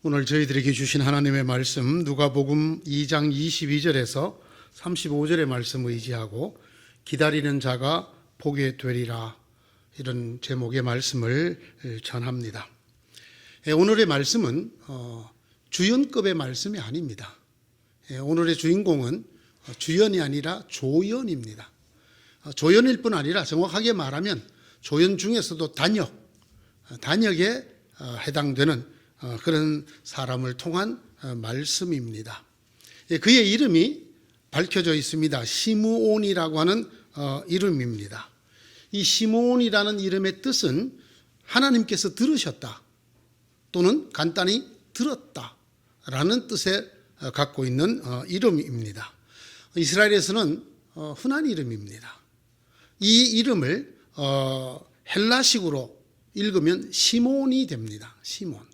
오늘 저희들에게 주신 하나님의 말씀 누가복음 2장 22절에서 35절의 말씀 의지하고 기다리는 자가 복이 되리라, 이런 제목의 말씀을 전합니다. 오늘의 말씀은 주연급의 말씀이 아닙니다. 오늘의 주인공은 주연이 아니라 조연입니다. 조연일 뿐 아니라 정확하게 말하면 조연 중에서도 단역에 해당되는 그런 사람을 통한 말씀입니다. 그의 이름이 밝혀져 있습니다. 시므온이라고 하는 이름입니다. 이 시므온이라는 이름의 뜻은 하나님께서 들으셨다 또는 간단히 들었다라는 뜻에 갖고 있는 이름입니다. 이스라엘에서는 흔한 이름입니다. 이 이름을 헬라식으로 읽으면 시몬이 됩니다. 시몬.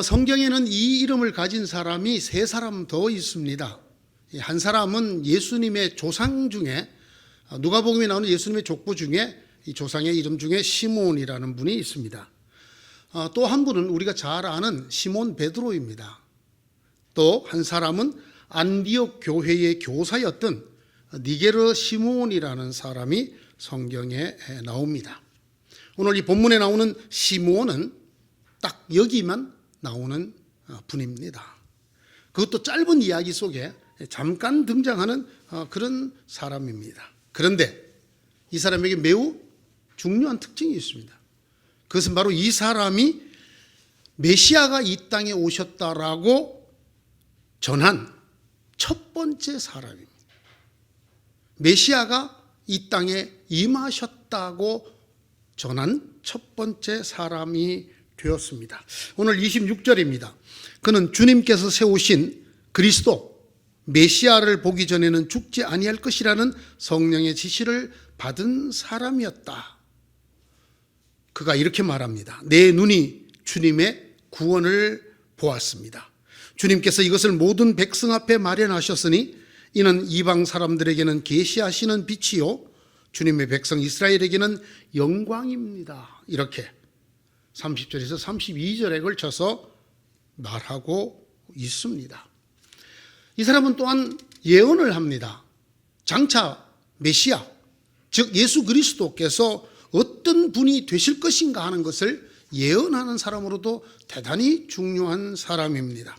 성경에는 이 이름을 가진 사람이 세 사람 더 있습니다. 한 사람은 예수님의 조상 중에, 누가복음에 나오는 예수님의 족보 중에 이 조상의 이름 중에 시몬이라는 분이 있습니다. 또 한 분은 우리가 잘 아는 시몬 베드로입니다. 또 한 사람은 안디옥 교회의 교사였던 니게르 시몬이라는 사람이 성경에 나옵니다. 오늘 이 본문에 나오는 시몬은 딱 여기만 나오는 분입니다. 그것도 짧은 이야기 속에 잠깐 등장하는 그런 사람입니다. 그런데 이 사람에게 매우 중요한 특징이 있습니다. 그것은 바로 이 사람이 메시아가 이 땅에 오셨다라고 전한 첫 번째 사람입니다. 메시아가 이 땅에 임하셨다고 전한 첫 번째 사람이 되었습니다. 오늘 26절입니다. 그는 주님께서 세우신 그리스도 메시아를 보기 전에는 죽지 아니할 것이라는 성령의 지시를 받은 사람이었다. 그가 이렇게 말합니다. 내 눈이 주님의 구원을 보았습니다. 주님께서 이것을 모든 백성 앞에 마련하셨으니 이는 이방 사람들에게는 계시하시는 빛이요 주님의 백성 이스라엘에게는 영광입니다. 이렇게 30절에서 32절에 걸쳐서 말하고 있습니다. 이 사람은 또한 예언을 합니다. 장차 메시아, 즉 예수 그리스도께서 어떤 분이 되실 것인가 하는 것을 예언하는 사람으로도 대단히 중요한 사람입니다.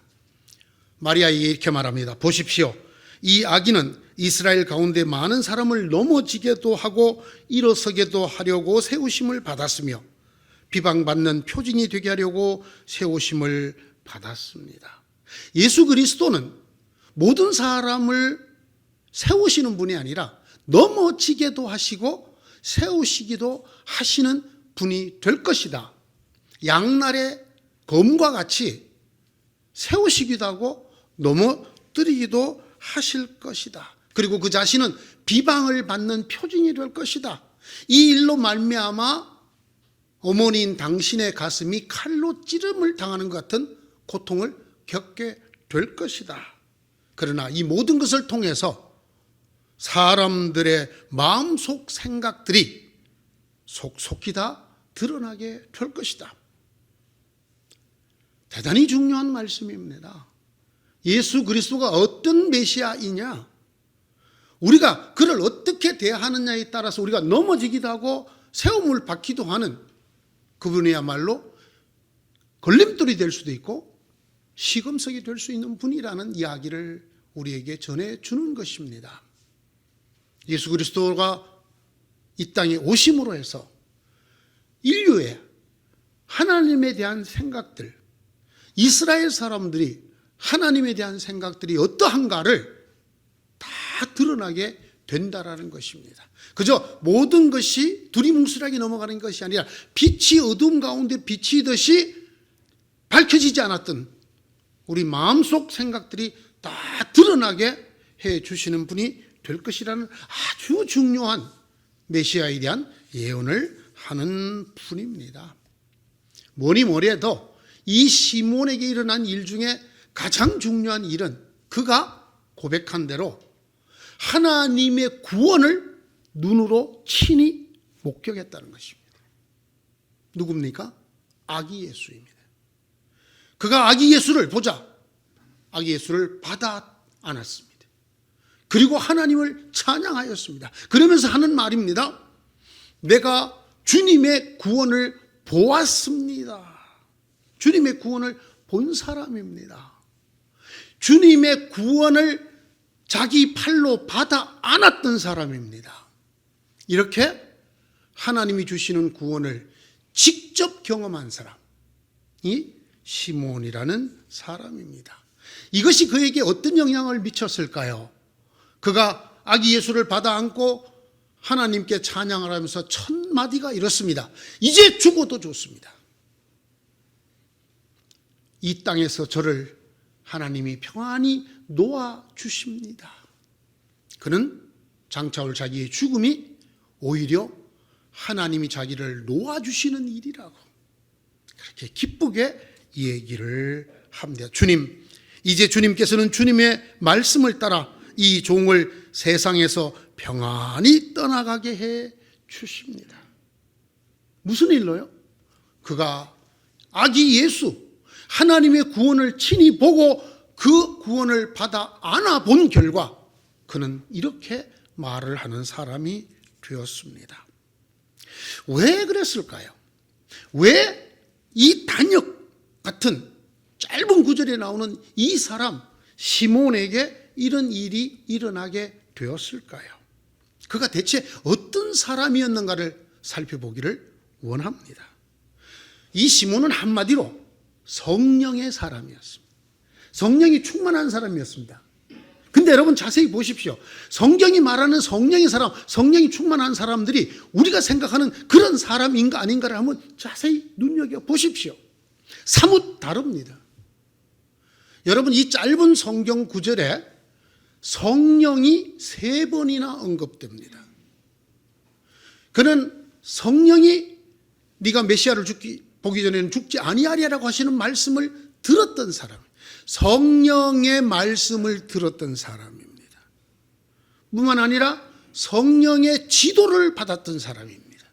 마리아에게 이렇게 말합니다. 보십시오. 이 아기는 이스라엘 가운데 많은 사람을 넘어지게도 하고 일어서게도 하려고 세우심을 받았으며 비방받는 표징이 되게 하려고 세우심을 받았습니다. 예수 그리스도는 모든 사람을 세우시는 분이 아니라 넘어지게도 하시고 세우시기도 하시는 분이 될 것이다. 양날의 검과 같이 세우시기도 하고 넘어뜨리기도 하실 것이다. 그리고 그 자신은 비방을 받는 표징이 될 것이다. 이 일로 말미암아 어머니인 당신의 가슴이 칼로 찌름을 당하는 것 같은 고통을 겪게 될 것이다. 그러나 이 모든 것을 통해서 사람들의 마음속 생각들이 속속히 다 드러나게 될 것이다. 대단히 중요한 말씀입니다. 예수 그리스도가 어떤 메시아이냐, 우리가 그를 어떻게 대하느냐에 따라서 우리가 넘어지기도 하고 세움을 받기도 하는 그분이야말로 걸림돌이 될 수도 있고 시금석이 될 수 있는 분이라는 이야기를 우리에게 전해주는 것입니다. 예수 그리스도가 이 땅에 오심으로 해서 인류의 하나님에 대한 생각들, 이스라엘 사람들이 하나님에 대한 생각들이 어떠한가를 다 드러나게 된다라는 것입니다. 그저 모든 것이 두리뭉술하게 넘어가는 것이 아니라 빛이 어둠 가운데 비치듯이 밝혀지지 않았던 우리 마음속 생각들이 다 드러나게 해주시는 분이 될 것이라는 아주 중요한 메시아에 대한 예언을 하는 분입니다. 뭐니 뭐래도 이 시몬에게 일어난 일 중에 가장 중요한 일은 그가 고백한 대로 하나님의 구원을 눈으로 친히 목격했다는 것입니다. 누굽니까? 아기 예수입니다. 그가 아기 예수를 보자 아기 예수를 받아 안았습니다. 그리고 하나님을 찬양하였습니다. 그러면서 하는 말입니다. 내가 주님의 구원을 보았습니다. 주님의 구원을 본 사람입니다. 주님의 구원을 자기 팔로 받아 안았던 사람입니다. 이렇게 하나님이 주시는 구원을 직접 경험한 사람이 시몬이라는 사람입니다. 이것이 그에게 어떤 영향을 미쳤을까요? 그가 아기 예수를 받아 안고 하나님께 찬양을 하면서 첫 마디가 이렇습니다. 이제 죽어도 좋습니다. 이 땅에서 저를 하나님이 평안히 놓아주십니다. 그는 장차올 자기의 죽음이 오히려 하나님이 자기를 놓아주시는 일이라고 그렇게 기쁘게 얘기를 합니다. 주님, 이제 주님께서는 주님의 말씀을 따라 이 종을 세상에서 평안히 떠나가게 해 주십니다. 무슨 일로요? 그가 아기 예수, 하나님의 구원을 친히 보고 그 구원을 받아 안아 본 결과 그는 이렇게 말을 하는 사람이 되었습니다. 왜 그랬을까요? 왜 이 단역 같은 짧은 구절에 나오는 이 사람 시몬에게 이런 일이 일어나게 되었을까요? 그가 대체 어떤 사람이었는가를 살펴보기를 원합니다. 이 시몬은 한마디로 성령의 사람이었습니다. 성령이 충만한 사람이었습니다. 근데 여러분 자세히 보십시오. 성경이 말하는 성령의 사람, 성령이 충만한 사람들이 우리가 생각하는 그런 사람인가 아닌가를 한번 자세히 눈여겨보십시오. 사뭇 다릅니다. 여러분 이 짧은 성경 구절에 성령이 3번이나 언급됩니다. 그는 성령이 네가 메시아를 보기 전에는 죽지 아니하리라고 하시는 말씀을 들었던 사람, 성령의 말씀을 들었던 사람입니다. 뿐만 아니라 성령의 지도를 받았던 사람입니다.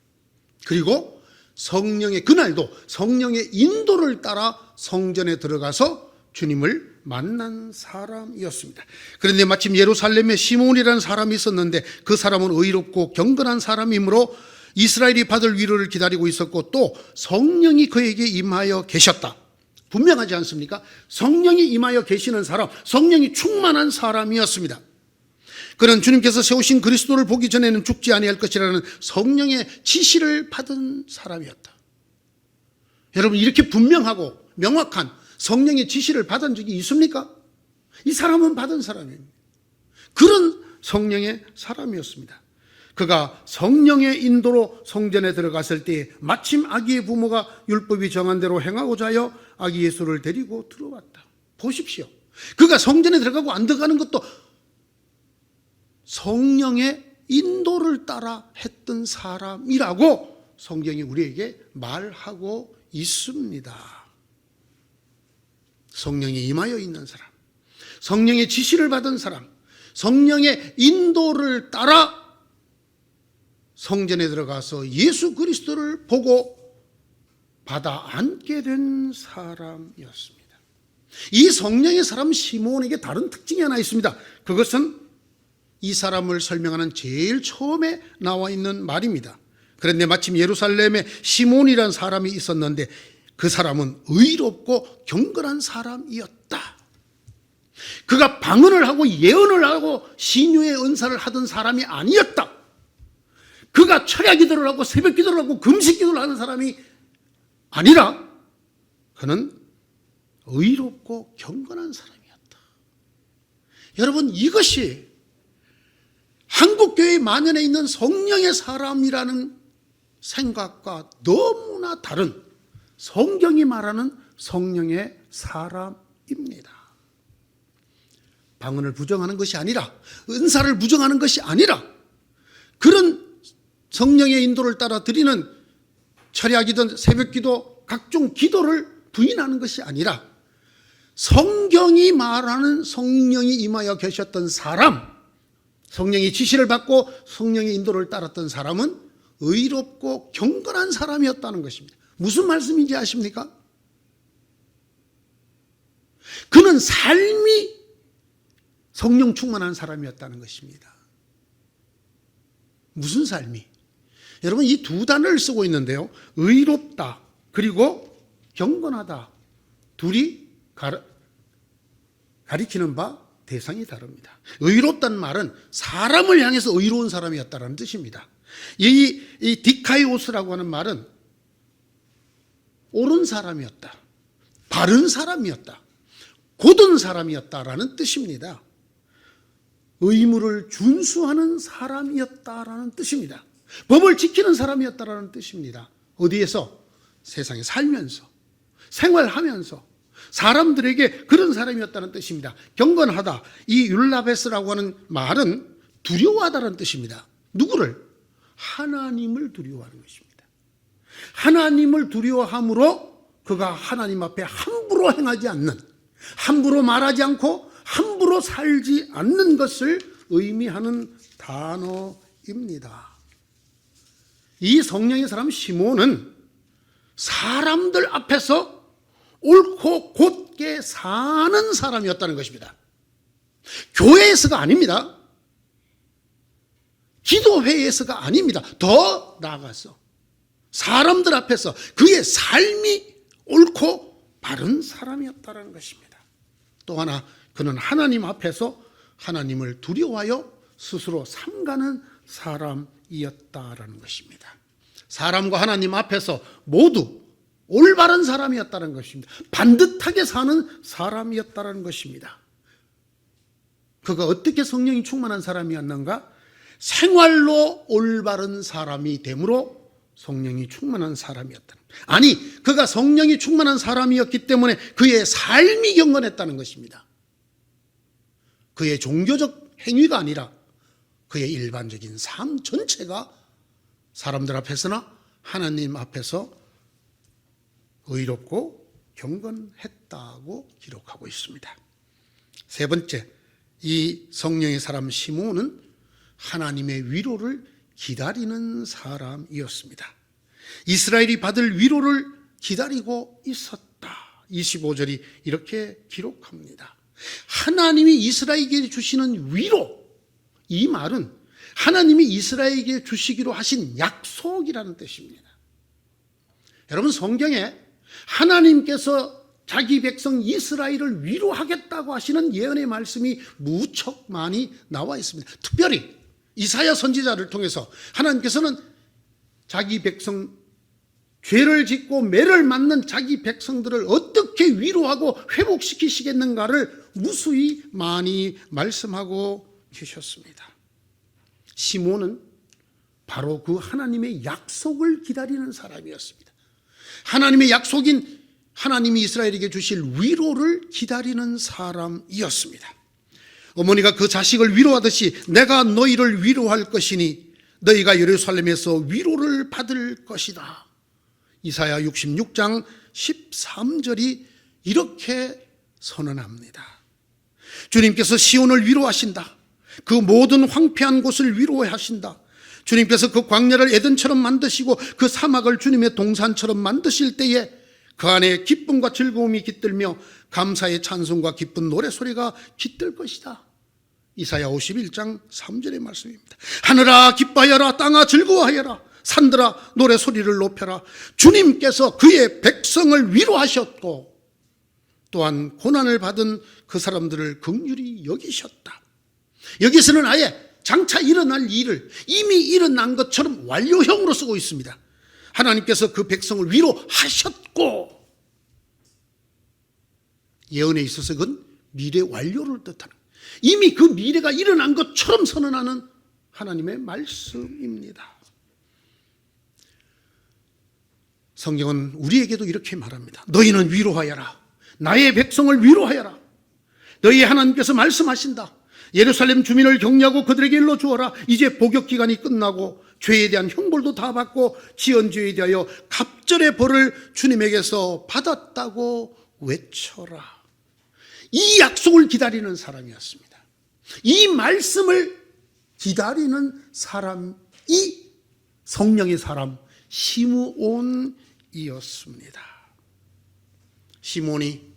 그리고 성령의 그날도 성령의 인도를 따라 성전에 들어가서 주님을 만난 사람이었습니다. 그런데 마침 예루살렘에 시몬이라는 사람이 있었는데 그 사람은 의롭고 경건한 사람이므로 이스라엘이 받을 위로를 기다리고 있었고 또 성령이 그에게 임하여 계셨다. 분명하지 않습니까? 성령이 임하여 계시는 사람, 성령이 충만한 사람이었습니다. 그는 주님께서 세우신 그리스도를 보기 전에는 죽지 아니할 것이라는 성령의 지시를 받은 사람이었다. 여러분 이렇게 분명하고 명확한 성령의 지시를 받은 적이 있습니까? 이 사람은 받은 사람입니다. 그런 성령의 사람이었습니다. 그가 성령의 인도로 성전에 들어갔을 때 마침 아기의 부모가 율법이 정한 대로 행하고자 하여 아기 예수를 데리고 들어왔다. 보십시오. 그가 성전에 들어가고 안 들어가는 것도 성령의 인도를 따라 했던 사람이라고 성경이 우리에게 말하고 있습니다. 성령이 임하여 있는 사람, 성령의 지시를 받은 사람, 성령의 인도를 따라 성전에 들어가서 예수 그리스도를 보고 받아 안게 된 사람이었습니다. 이 성령의 사람 시몬에게 다른 특징이 하나 있습니다. 그것은 이 사람을 설명하는 제일 처음에 나와 있는 말입니다. 그런데 마침 예루살렘에 시몬이라는 사람이 있었는데 그 사람은 의롭고 경건한 사람이었다. 그가 방언을 하고 예언을 하고 신유의 은사를 하던 사람이 아니었다. 그가 철야 기도를 하고 새벽 기도를 하고 금식 기도를 하는 사람이 아니라 그는 의롭고 경건한 사람이었다. 여러분 이것이 한국교회 만연에 있는 성령의 사람이라는 생각과 너무나 다른 성경이 말하는 성령의 사람입니다. 방언을 부정하는 것이 아니라 은사를 부정하는 것이 아니라 그런 성령의 인도를 따라 드리는 철야기도 새벽기도 각종 기도를 부인하는 것이 아니라 성경이 말하는 성령이 임하여 계셨던 사람, 성령의 지시를 받고 성령의 인도를 따랐던 사람은 의롭고 경건한 사람이었다는 것입니다. 무슨 말씀인지 아십니까? 그는 삶이 성령 충만한 사람이었다는 것입니다. 무슨 삶이? 여러분, 이 두 단어를 쓰고 있는데요. 의롭다 그리고 경건하다. 둘이 가리키는 바 대상이 다릅니다. 의롭다는 말은 사람을 향해서 의로운 사람이었다는 뜻입니다. 이 디카이오스라고 하는 말은 옳은 사람이었다, 바른 사람이었다, 곧은 사람이었다라는 뜻입니다. 의무를 준수하는 사람이었다라는 뜻입니다. 법을 지키는 사람이었다라는 뜻입니다. 어디에서? 세상에 살면서, 생활하면서 사람들에게 그런 사람이었다는 뜻입니다. 경건하다, 이 율라베스라고 하는 말은 두려워하다는 뜻입니다. 누구를? 하나님을 두려워하는 것입니다. 하나님을 두려워함으로 그가 하나님 앞에 함부로 행하지 않는, 함부로 말하지 않고 함부로 살지 않는 것을 의미하는 단어입니다. 이 성령의 사람 시몬은 사람들 앞에서 옳고 곧게 사는 사람이었다는 것입니다. 교회에서가 아닙니다. 기도회에서가 아닙니다. 더 나아가서 사람들 앞에서 그의 삶이 옳고 바른 사람이었다는 것입니다. 또 하나, 그는 하나님 앞에서 하나님을 두려워하여 스스로 삼가는 사람이었다라는 것입니다. 사람과 하나님 앞에서 모두 올바른 사람이었다는 것입니다. 반듯하게 사는 사람이었다는 것입니다. 그가 어떻게 성령이 충만한 사람이었는가? 생활로 올바른 사람이 되므로 성령이 충만한 사람이었다. 아니, 그가 성령이 충만한 사람이었기 때문에 그의 삶이 경건했다는 것입니다. 그의 종교적 행위가 아니라 그의 일반적인 삶 전체가 사람들 앞에서나 하나님 앞에서 의롭고 경건했다고 기록하고 있습니다. 세 번째, 이 성령의 사람 시몬은 하나님의 위로를 기다리는 사람이었습니다. 이스라엘이 받을 위로를 기다리고 있었다. 25절이 이렇게 기록합니다. 하나님이 이스라엘에게 주시는 위로, 이 말은 하나님이 이스라엘에게 주시기로 하신 약속이라는 뜻입니다. 여러분, 성경에 하나님께서 자기 백성 이스라엘을 위로하겠다고 하시는 예언의 말씀이 무척 많이 나와 있습니다. 특별히 이사야 선지자를 통해서 하나님께서는 자기 백성, 죄를 짓고 매를 맞는 자기 백성들을 어떻게 위로하고 회복시키시겠는가를 무수히 많이 말씀하고 계셨습니다. 시몬은 바로 그 하나님의 약속을 기다리는 사람이었습니다. 하나님의 약속인 하나님이 이스라엘에게 주실 위로를 기다리는 사람이었습니다. 어머니가 그 자식을 위로하듯이 내가 너희를 위로할 것이니 너희가 예루살렘에서 위로를 받을 것이다. 이사야 66장 13절이 이렇게 선언합니다. 주님께서 시온을 위로하신다. 그 모든 황폐한 곳을 위로하신다. 주님께서 그 광야를 에덴처럼 만드시고 그 사막을 주님의 동산처럼 만드실 때에 그 안에 기쁨과 즐거움이 깃들며 감사의 찬송과 기쁜 노래소리가 깃들 것이다. 이사야 51장 3절의 말씀입니다. 하늘아 기뻐하여라, 땅아 즐거워하여라, 산들아 노래소리를 높여라. 주님께서 그의 백성을 위로하셨고 또한 고난을 받은 그 사람들을 긍휼히 여기셨다. 여기서는 아예 장차 일어날 일을 이미 일어난 것처럼 완료형으로 쓰고 있습니다. 하나님께서 그 백성을 위로하셨고, 예언에 있어서 그건 미래 완료를 뜻하는, 이미 그 미래가 일어난 것처럼 선언하는 하나님의 말씀입니다. 성경은 우리에게도 이렇게 말합니다. 너희는 위로하여라. 나의 백성을 위로하여라. 너희 하나님께서 말씀하신다. 예루살렘 주민을 격려하고 그들에게 일러 주어라. 이제 복역 기간이 끝나고 죄에 대한 형벌도 다 받고 지은 죄에 대하여 갑절의 벌을 주님에게서 받았다고 외쳐라. 이 약속을 기다리는 사람이었습니다. 이 말씀을 기다리는 사람이 성령의 사람 시므온이었습니다. 시몬이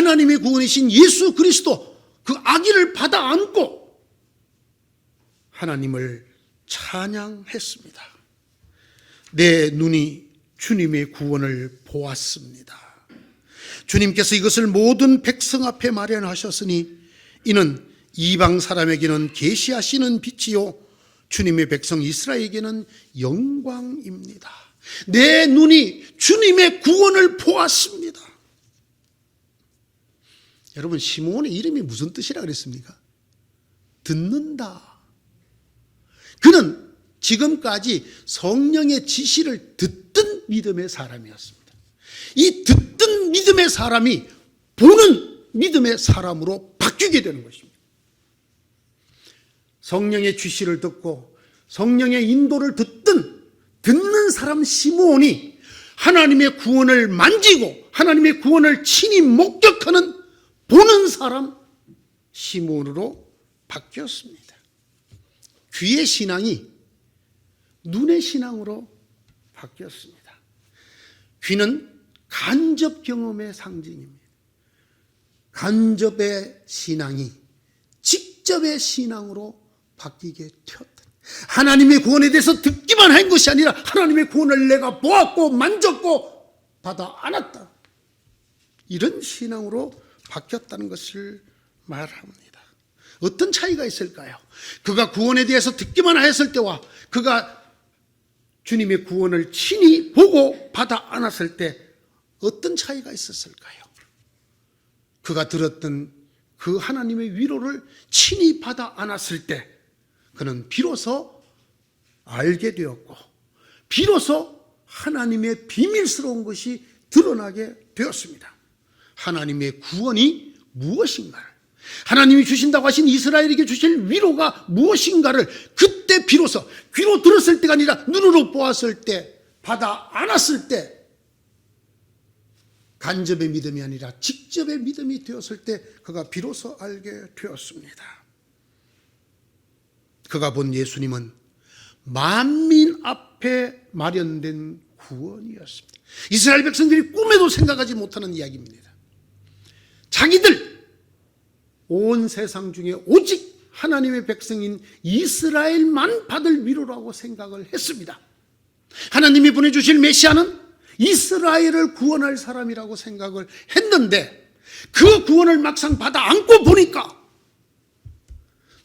하나님의 구원이신 예수 그리스도 그 아기를 받아 안고 하나님을 찬양했습니다. 내 눈이 주님의 구원을 보았습니다. 주님께서 이것을 모든 백성 앞에 마련하셨으니 이는 이방 사람에게는 계시하시는 빛이요 주님의 백성 이스라엘에게는 영광입니다. 내 눈이 주님의 구원을 보았습니다. 여러분, 시므온의 이름이 무슨 뜻이라 그랬습니까? 듣는다. 그는 지금까지 성령의 지시를 듣던 믿음의 사람이었습니다. 이 듣던 믿음의 사람이 보는 믿음의 사람으로 바뀌게 되는 것입니다. 성령의 지시를 듣고 성령의 인도를 듣는 사람 시므온이 하나님의 구원을 만지고 하나님의 구원을 친히 목격하는 보는 사람 시므온으로 바뀌었습니다. 귀의 신앙이 눈의 신앙으로 바뀌었습니다. 귀는 간접 경험의 상징입니다. 간접의 신앙이 직접의 신앙으로 바뀌게 되었다. 하나님의 구원에 대해서 듣기만 한 것이 아니라 하나님의 구원을 내가 보았고 만졌고 받아 안았다. 이런 신앙으로 바뀌었다는 것을 말합니다. 어떤 차이가 있을까요? 그가 구원에 대해서 듣기만 하였을 때와 그가 주님의 구원을 친히 보고 받아 안았을 때 어떤 차이가 있었을까요? 그가 들었던 그 하나님의 위로를 친히 받아 안았을 때 그는 비로소 알게 되었고 비로소 하나님의 비밀스러운 것이 드러나게 되었습니다. 하나님의 구원이 무엇인가를, 하나님이 주신다고 하신 이스라엘에게 주실 위로가 무엇인가를 그때 비로소 귀로 들었을 때가 아니라 눈으로 보았을 때, 받아 안았을 때, 간접의 믿음이 아니라 직접의 믿음이 되었을 때 그가 비로소 알게 되었습니다. 그가 본 예수님은 만민 앞에 마련된 구원이었습니다. 이스라엘 백성들이 꿈에도 생각하지 못하는 이야기입니다. 자기들 온 세상 중에 오직 하나님의 백성인 이스라엘만 받을 위로라고 생각을 했습니다. 하나님이 보내주실 메시아는 이스라엘을 구원할 사람이라고 생각을 했는데 그 구원을 막상 받아 안고 보니까,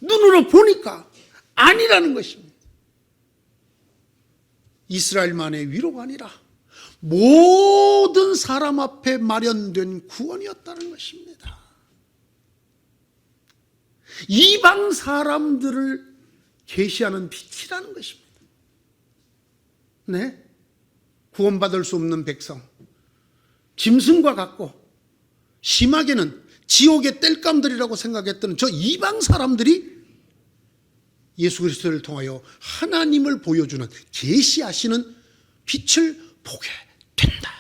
눈으로 보니까 아니라는 것입니다. 이스라엘만의 위로가 아니라 모든 사람 앞에 마련된 구원이었다는 것입니다. 이방 사람들을 계시하는 빛이라는 것입니다. 네? 구원받을 수 없는 백성, 짐승과 같고 심하게는 지옥의 땔감들이라고 생각했던 저 이방 사람들이 예수 그리스도를 통하여 하나님을 보여주는, 계시하시는 빛을 보게 된다.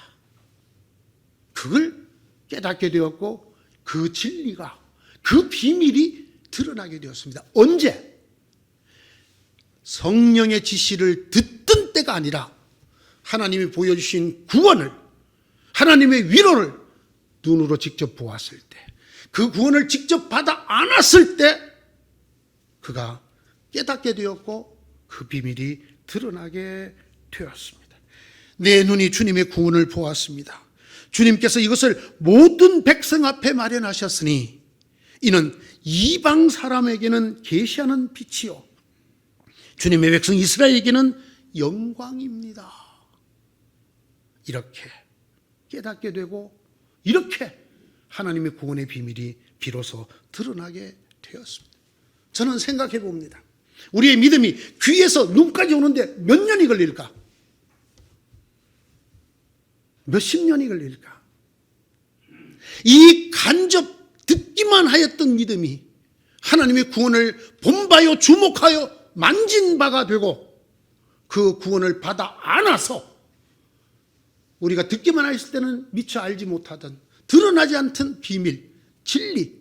그걸 깨닫게 되었고 그 진리가, 그 비밀이 드러나게 되었습니다. 언제? 성령의 지시를 듣던 때가 아니라 하나님이 보여주신 구원을, 하나님의 위로를 눈으로 직접 보았을 때, 그 구원을 직접 받아 안았을 때 그가 깨닫게 되었고 그 비밀이 드러나게 되었습니다. 내 눈이 주님의 구원을 보았습니다. 주님께서 이것을 모든 백성 앞에 마련하셨으니 이는 이방 사람에게는 계시하는 빛이요 주님의 백성 이스라엘에게는 영광입니다. 이렇게 깨닫게 되고 이렇게 하나님의 구원의 비밀이 비로소 드러나게 되었습니다. 저는 생각해 봅니다. 우리의 믿음이 귀에서 눈까지 오는데 몇 년이 걸릴까? 몇십 년이 걸릴까? 이 간접 듣기만 하였던 믿음이 하나님의 구원을 본바요 주목하여 만진 바가 되고 그 구원을 받아 안아서 우리가 듣기만 했을 때는 미처 알지 못하던 드러나지 않던 비밀, 진리,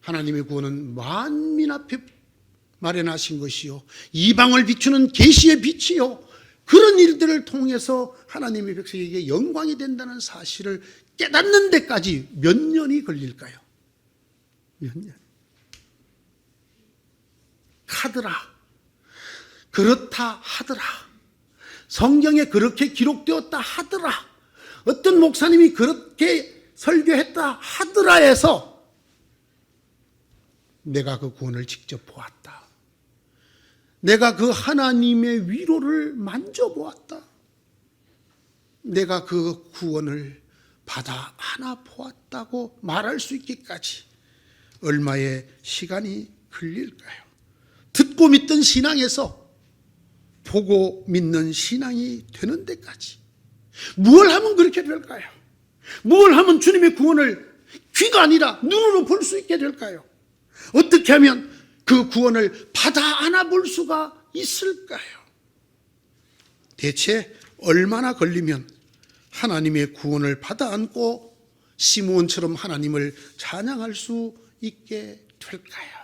하나님의 구원은 만민 앞에 마련하신 것이요 이방을 비추는 계시의 빛이요 그런 일들을 통해서 하나님의 백성에게 영광이 된다는 사실을 깨닫는 데까지 몇 년이 걸릴까요? 몇 년? 하더라, 그렇다 하더라, 성경에 그렇게 기록되었다 하더라, 어떤 목사님이 그렇게 설교했다 하더라 해서 내가 그 구원을 직접 보았다, 내가 그 하나님의 위로를 만져보았다, 내가 그 구원을 받아 하나 보았다고 말할 수 있기까지 얼마의 시간이 걸릴까요? 듣고 믿던 신앙에서 보고 믿는 신앙이 되는 데까지 무엇을 하면 그렇게 될까요? 무엇을 하면 주님의 구원을 귀가 아니라 눈으로 볼 수 있게 될까요? 어떻게 하면 그 구원을 받아 안아볼 수가 있을까요? 대체 얼마나 걸리면 하나님의 구원을 받아 안고 시므온처럼 하나님을 찬양할 수 있게 될까요?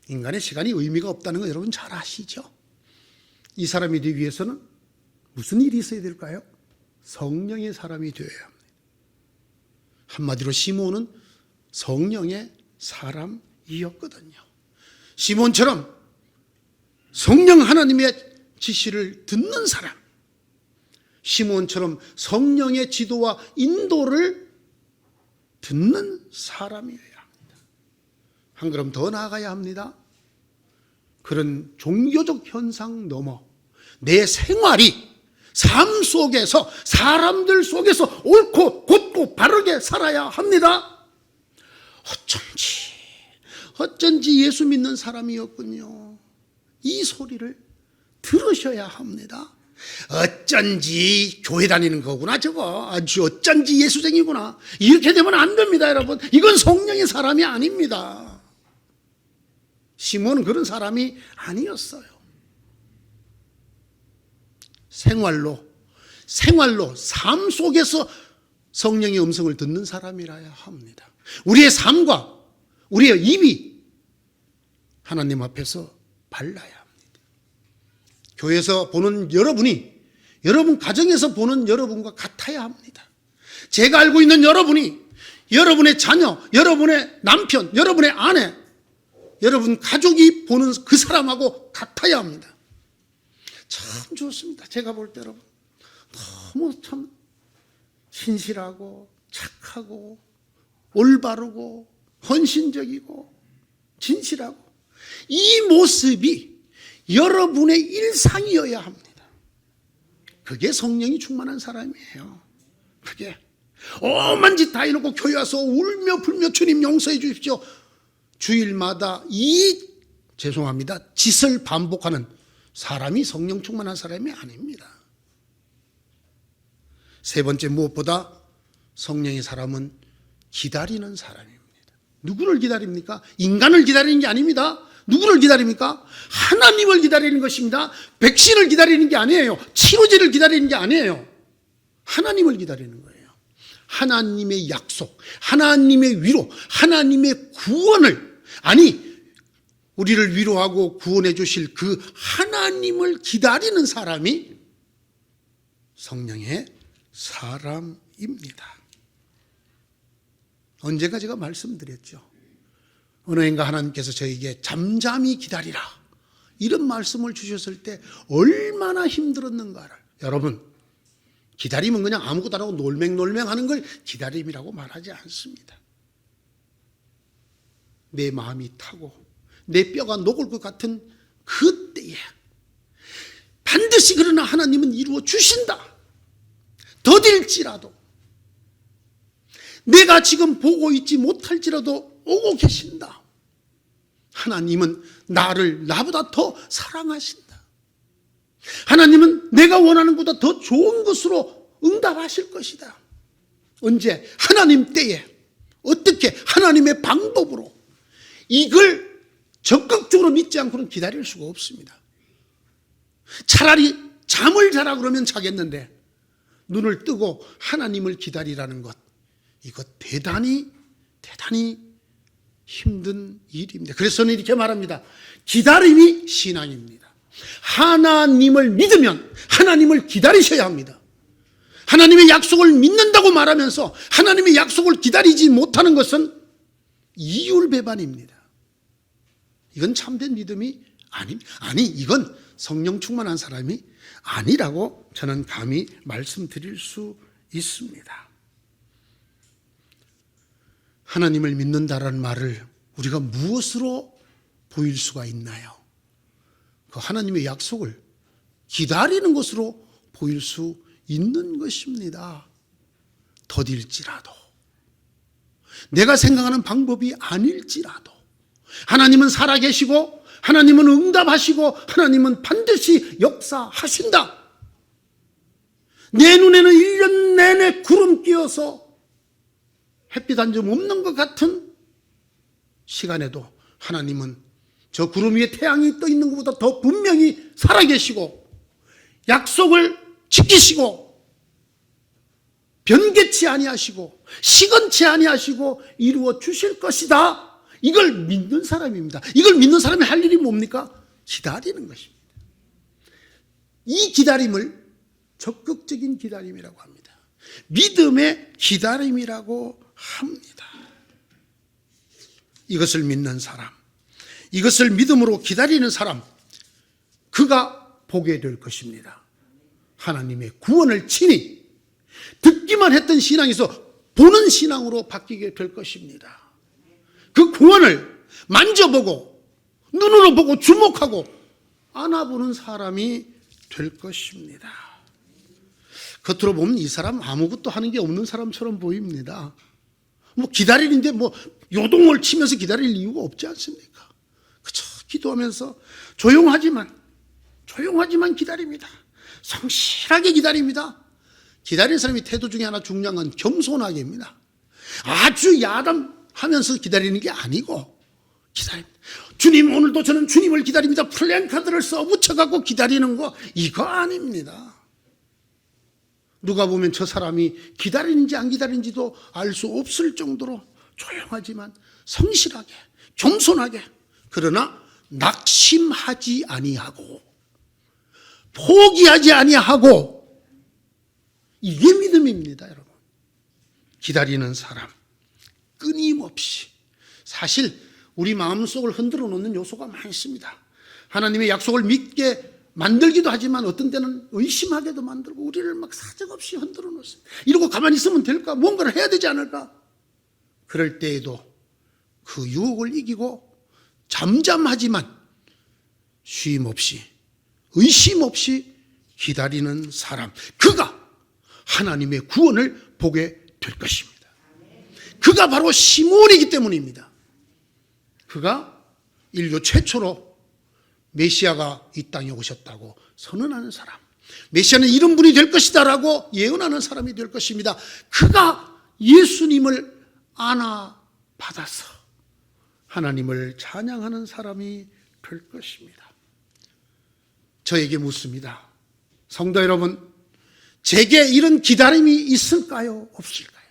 인간의 시간이 의미가 없다는 거 여러분 잘 아시죠? 이 사람이 되기 위해서는 무슨 일이 있어야 될까요? 성령의 사람이 되어야 합니다. 한마디로 시므온은 성령의 사람이었거든요. 시므온처럼 성령 하나님의 지시를 듣는 사람, 시므온처럼 성령의 지도와 인도를 듣는 사람이어야 합니다. 한 걸음 더 나아가야 합니다. 그런 종교적 현상 넘어 내 생활이 삶 속에서, 사람들 속에서 옳고 곧고 바르게 살아야 합니다. 어쩐지 예수 믿는 사람이었군요. 이 소리를 들으셔야 합니다. 어쩐지 교회 다니는 거구나, 저거. 아주 어쩐지 예수쟁이구나. 이렇게 되면 안 됩니다, 여러분. 이건 성령의 사람이 아닙니다. 시몬은 그런 사람이 아니었어요. 생활로 삶 속에서 성령의 음성을 듣는 사람이라야 합니다. 우리의 삶과 우리의 입이 하나님 앞에서 발라야 합니다. 교회에서 보는 여러분이 여러분 가정에서 보는 여러분과 같아야 합니다. 제가 알고 있는 여러분이 여러분의 자녀, 여러분의 남편, 여러분의 아내, 여러분 가족이 보는 그 사람하고 같아야 합니다. 참 좋습니다. 제가 볼 때 여러분 너무 참 신실하고 착하고 올바르고 헌신적이고 진실하고 이 모습이 여러분의 일상이어야 합니다. 그게 성령이 충만한 사람이에요. 그게 오만 짓 다 해놓고 교회 와서 울며 불며 주님 용서해 주십시오. 주일마다 죄송합니다, 짓을 반복하는 사람이 성령 충만한 사람이 아닙니다. 세 번째, 무엇보다 성령의 사람은 기다리는 사람입니다. 누구를 기다립니까? 인간을 기다리는 게 아닙니다. 누구를 기다립니까? 하나님을 기다리는 것입니다. 백신을 기다리는 게 아니에요. 치료제를 기다리는 게 아니에요. 하나님을 기다리는 거예요. 하나님의 약속, 하나님의 위로, 하나님의 구원을, 우리를 위로하고 구원해 주실 그 하나님을 기다리는 사람이 성령의 사람입니다. 언젠가 제가 말씀드렸죠. 어느 해인가 하나님께서 저에게 잠잠히 기다리라, 이런 말씀을 주셨을 때 얼마나 힘들었는가를. 여러분, 기다림은 그냥 아무것도 안 하고 놀맹놀맹 하는 걸 기다림이라고 말하지 않습니다. 내 마음이 타고 내 뼈가 녹을 것 같은 그때에 반드시 그러나 하나님은 이루어 주신다. 더딜지라도, 내가 지금 보고 있지 못할지라도 오고 계신다. 하나님은 나를 나보다 더 사랑하신다. 하나님은 내가 원하는 것보다 더 좋은 것으로 응답하실 것이다. 언제? 하나님 때에. 어떻게? 하나님의 방법으로. 이걸 적극적으로 믿지 않고는 기다릴 수가 없습니다. 차라리 잠을 자라 그러면 자겠는데 눈을 뜨고 하나님을 기다리라는 것, 이거 대단히 힘든 일입니다. 그래서 저는 이렇게 말합니다. 기다림이 신앙입니다. 하나님을 믿으면 하나님을 기다리셔야 합니다. 하나님의 약속을 믿는다고 말하면서 하나님의 약속을 기다리지 못하는 것은 이율배반입니다. 이건 참된 믿음이 아니 이건 성령 충만한 사람이 아니라고 저는 감히 말씀드릴 수 있습니다. 하나님을 믿는다라는 말을 우리가 무엇으로 보일 수가 있나요? 그 하나님의 약속을 기다리는 것으로 보일 수 있는 것입니다. 더딜지라도, 내가 생각하는 방법이 아닐지라도 하나님은 살아계시고 하나님은 응답하시고 하나님은 반드시 역사하신다. 내 눈에는 1년 내내 구름 끼어서 햇빛 한 점 없는 것 같은 시간에도 하나님은 저 구름 위에 태양이 떠 있는 것보다 더 분명히 살아계시고 약속을 지키시고 변개치 아니하시고 시건치 아니하시고 이루어 주실 것이다. 이걸 믿는 사람입니다. 이걸 믿는 사람이 할 일이 뭡니까? 기다리는 것입니다. 이 기다림을 적극적인 기다림이라고 합니다. 믿음의 기다림이라고 합니다. 이것을 믿는 사람, 이것을 믿음으로 기다리는 사람, 그가 보게 될 것입니다. 하나님의 구원을 친히 듣기만 했던 신앙에서 보는 신앙으로 바뀌게 될 것입니다. 그 구원을 만져보고 눈으로 보고 주목하고 안아보는 사람이 될 것입니다. 겉으로 보면 이 사람 아무것도 하는 게 없는 사람처럼 보입니다. 뭐 기다리는데 뭐 요동을 치면서 기다릴 이유가 없지 않습니까? 그쵸? 기도하면서 조용하지만 기다립니다. 성실하게 기다립니다. 기다리는 사람의 태도 중에 하나 중요한 건 겸손하게입니다. 아주 야담하면서 기다리는 게 아니고 기다립니다. 주님, 오늘도 저는 주님을 기다립니다. 플랜카드를 써붙여갖고 기다리는 거 이거 아닙니다. 누가 보면 저 사람이 기다리는지 안 기다리는지도 알 수 없을 정도로 조용하지만 성실하게 겸손하게, 그러나 낙심하지 아니하고 포기하지 아니하고, 이게 믿음입니다. 여러분, 기다리는 사람 끊임없이, 사실 우리 마음속을 흔들어 놓는 요소가 많습니다. 하나님의 약속을 믿게 만들기도 하지만 어떤 때는 의심하게도 만들고 우리를 막 사정없이 흔들어 놓습니다. 이러고 가만히 있으면 될까? 뭔가를 해야 되지 않을까? 그럴 때에도 그 유혹을 이기고 잠잠하지만 쉼 없이 의심 없이 기다리는 사람, 그가 하나님의 구원을 보게 될 것입니다. 그가 바로 시몬이기 때문입니다. 그가 인류 최초로 메시아가 이 땅에 오셨다고 선언하는 사람, 메시아는 이런 분이 될 것이다 라고 예언하는 사람이 될 것입니다. 그가 예수님을 안아 받아서 하나님을 찬양하는 사람이 될 것입니다. 저에게 묻습니다. 성도 여러분, 제게 이런 기다림이 있을까요? 없을까요?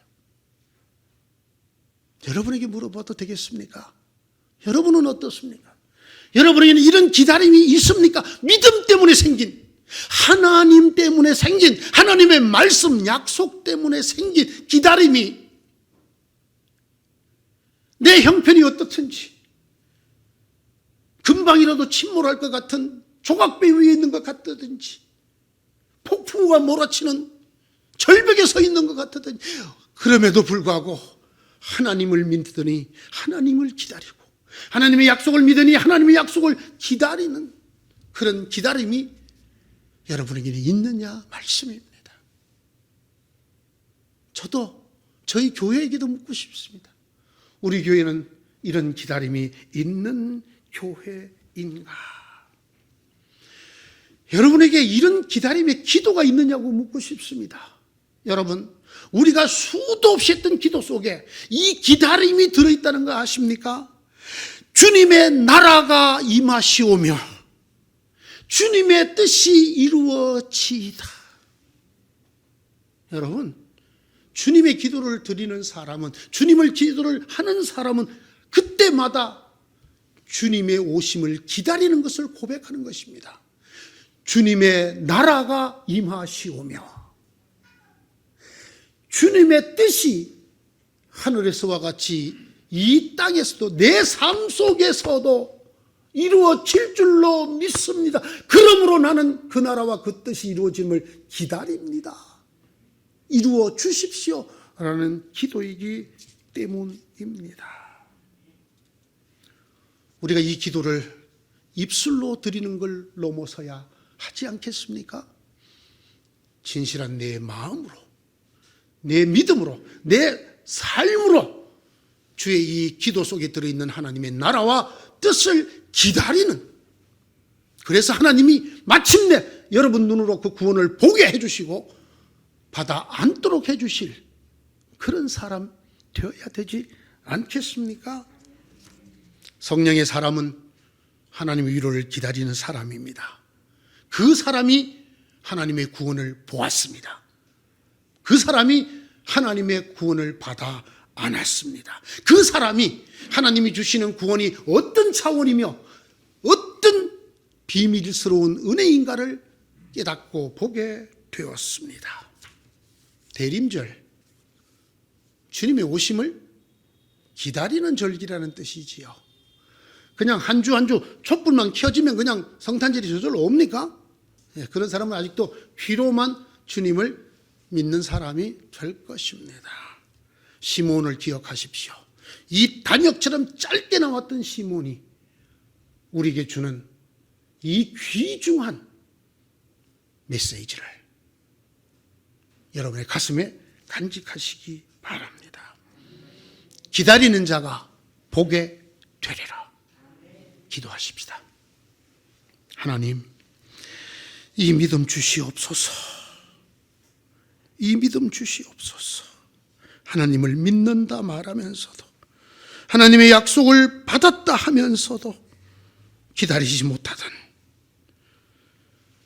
여러분에게 물어봐도 되겠습니까? 여러분은 어떻습니까? 여러분에게는 이런 기다림이 있습니까? 믿음 때문에 생긴, 하나님 때문에 생긴, 하나님의 말씀 약속 때문에 생긴 기다림이 내 형편이 어떻든지 금방이라도 침몰할 것 같은 조각배 위에 있는 것 같다든지 폭풍우가 몰아치는 절벽에 서 있는 것 같다든지, 그럼에도 불구하고 하나님을 믿더니 하나님을 기다리고 하나님의 약속을 믿으니 하나님의 약속을 기다리는 그런 기다림이 여러분에게는 있느냐 말씀입니다. 저도 저희 교회에게도 묻고 싶습니다. 우리 교회는 이런 기다림이 있는 교회인가? 여러분에게 이런 기다림의 기도가 있느냐고 묻고 싶습니다. 여러분, 우리가 수도 없이 했던 기도 속에 이 기다림이 들어있다는 거 아십니까? 주님의 나라가 임하시오며 주님의 뜻이 이루어지이다. 여러분, 주님의 기도를 드리는 사람은, 주님을 기도를 하는 사람은 그때마다 주님의 오심을 기다리는 것을 고백하는 것입니다. 주님의 나라가 임하시오며 주님의 뜻이 하늘에서와 같이 이 땅에서도 내 삶 속에서도 이루어질 줄로 믿습니다. 그러므로 나는 그 나라와 그 뜻이 이루어짐을 기다립니다. 이루어 주십시오 라는 기도이기 때문입니다. 우리가 이 기도를 입술로 드리는 걸 넘어서야 하지 않겠습니까? 진실한 내 마음으로, 내 믿음으로, 내 삶으로 주의 이 기도 속에 들어있는 하나님의 나라와 뜻을 기다리는, 그래서 하나님이 마침내 여러분 눈으로 그 구원을 보게 해주시고 받아 안도록 해주실 그런 사람 되어야 되지 않겠습니까? 성령의 사람은 하나님의 위로를 기다리는 사람입니다. 그 사람이 하나님의 구원을 보았습니다. 그 사람이 하나님의 구원을 받아 안았습니다. 그 사람이 하나님이 주시는 구원이 어떤 차원이며 어떤 비밀스러운 은혜인가를 깨닫고 보게 되었습니다. 대림절, 주님의 오심을 기다리는 절기라는 뜻이지요. 그냥 한 주 한 주 촛불만 켜지면 그냥 성탄절이 저절로 옵니까? 그런 사람은 아직도 귀로만 주님을 믿는 사람이 될 것입니다. 시몬을 기억하십시오. 이 단역처럼 짧게 나왔던 시몬이 우리에게 주는 이 귀중한 메시지를 여러분의 가슴에 간직하시기 바랍니다. 기다리는 자가 복에 되리라. 기도하십시다. 하나님, 이 믿음 주시옵소서. 이 믿음 주시옵소서. 하나님을 믿는다 말하면서도, 하나님의 약속을 받았다 하면서도 기다리지 못하던,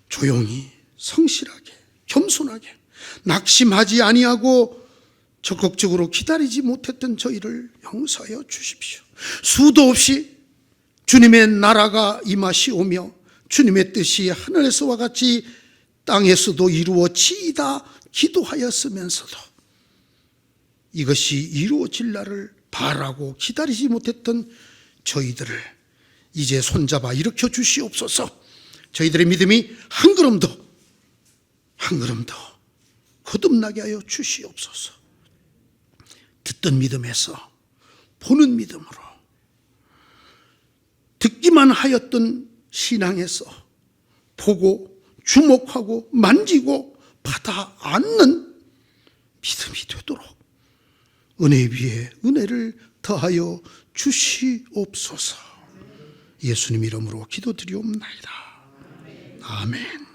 조용히 성실하게 겸손하게 낙심하지 아니하고 적극적으로 기다리지 못했던 저희를 용서하여 주십시오. 수도 없이 주님의 나라가 임하시오며 주님의 뜻이 하늘에서와 같이 땅에서도 이루어지이다 기도하였으면서도 이것이 이루어질 날을 바라고 기다리지 못했던 저희들을 이제 손잡아 일으켜 주시옵소서. 저희들의 믿음이 한 걸음 더 거듭나게 하여 주시옵소서. 듣던 믿음에서 보는 믿음으로, 듣기만 하였던 신앙에서 보고 주목하고 만지고 받아 안는 믿음이 되도록 은혜 위에 은혜를 더하여 주시옵소서. 예수님 이름으로 기도드리옵나이다. 아멘.